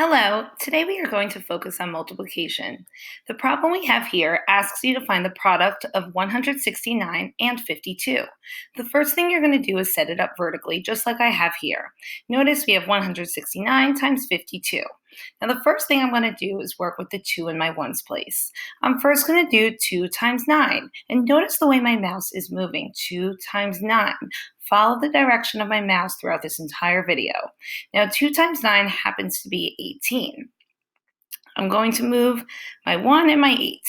Hello, today we are going to focus on multiplication. The problem we have here asks you to find the product of 169 and 52. The first thing you're going to do is set it up vertically, just like I have here. Notice we have 169 times 52. Now the first thing I'm going to do is work with the 2 in my ones place. I'm first going to do 2 times 9, and notice the way my mouse is moving. 2 times 9. Follow the direction of my mouse throughout this entire video. Now 2 times 9 happens to be 18. I'm going to move my 1 and my 8.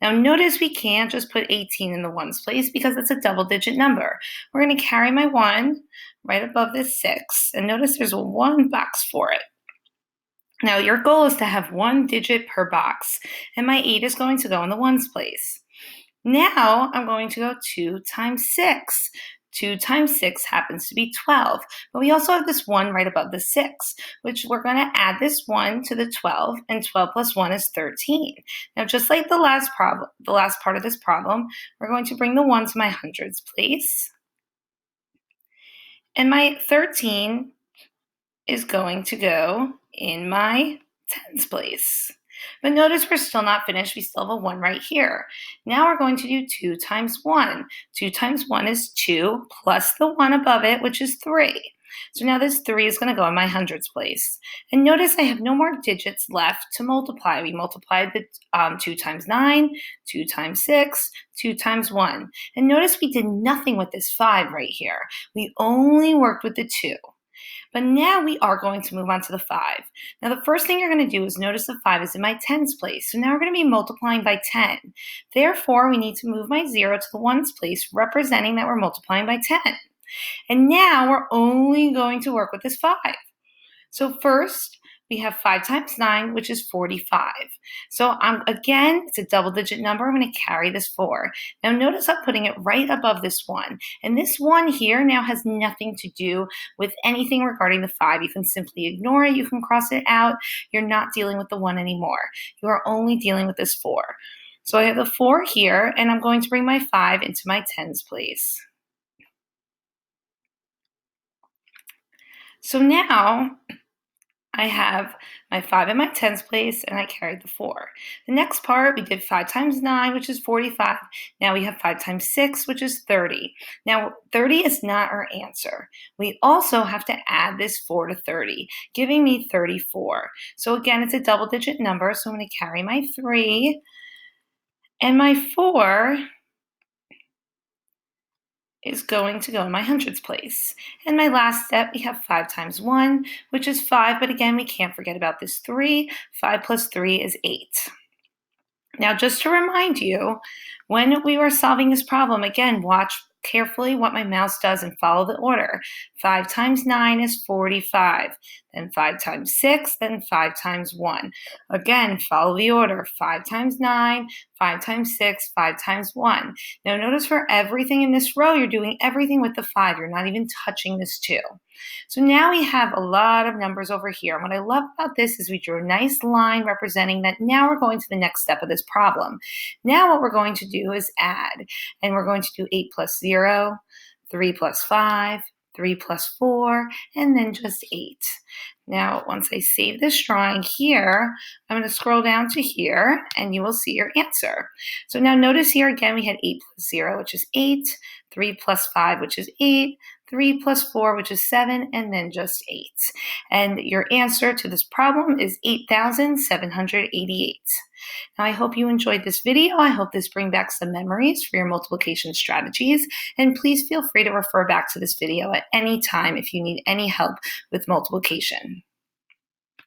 Now notice we can't just put 18 in the ones place because it's a double digit number. We're going to carry my 1 right above this 6, and notice there's a 1 box for it. Now your goal is to have 1 digit per box, and my 8 is going to go in the ones place. Now I'm going to go 2 times 6. 2 times 6 happens to be 12, but we also have this 1 right above the 6, which we're going to add this 1 to the 12, and 12 plus 1 is 13. Now, just like the last part of this problem, we're going to bring the 1 to my hundreds place, and my 13 is going to go in my tens place. But notice we're still not finished. We still have a 1 right here. Now we're going to do 2 times 1. 2 times 1 is 2 plus the 1 above it, which is 3. So now this 3 is going to go in my hundreds place. And notice I have no more digits left to multiply. We multiplied the 2 times 9, 2 times 6, 2 times 1. And notice we did nothing with this 5 right here. We only worked with the 2. But now we are going to move on to the 5. Now the first thing you're going to do is notice the 5 is in my tens place. So now we're going to be multiplying by 10. Therefore, we need to move my 0 to the ones place, representing that we're multiplying by 10. And now we're only going to work with this 5. So first, we have 5 times 9, which is 45. So again, it's a double digit number. I'm going to carry this 4. Now notice I'm putting it right above this 1. And this 1 here now has nothing to do with anything regarding the 5. You can simply ignore it. You can cross it out. You're not dealing with the 1 anymore. You are only dealing with this 4. So I have the 4 here, and I'm going to bring my 5 into my tens place. So now I have my 5 in my tens place, and I carried the 4. The next part, we did 5 times 9, which is 45. Now we have 5 times 6, which is 30. Now, 30 is not our answer. We also have to add this 4 to 30, giving me 34. So again, it's a double-digit number, so I'm going to carry my 3, and my 4 is going to go in my hundreds place. And my last step, we have 5 times 1, which is 5, but again, we can't forget about this 3. 5 plus 3 is 8. Now, just to remind you, when we were solving this problem, again, watch carefully what my mouse does and follow the order. 5 times 9 is 45. Then 5 times 6, then 5 times 1. Again, follow the order. 5 times 9, 5 times 6, 5 times 1. Now notice for everything in this row, you're doing everything with the 5. You're not even touching this 2. So now we have a lot of numbers over here. And what I love about this is we drew a nice line representing that now we're going to the next step of this problem. Now what we're going to do is add. And we're going to do 8 plus 0, 3 plus 5, 3 plus 4, and then just 8. Now, once I save this drawing here, I'm going to scroll down to here, and you will see your answer. So now notice here again, we had 8 plus 0, which is 8, 3 plus 5, which is 8, 3 plus 4, which is 7, and then just 8. And your answer to this problem is 8,788. Now, I hope you enjoyed this video. I hope this brings back some memories for your multiplication strategies. And please feel free to refer back to this video at any time if you need any help with multiplication.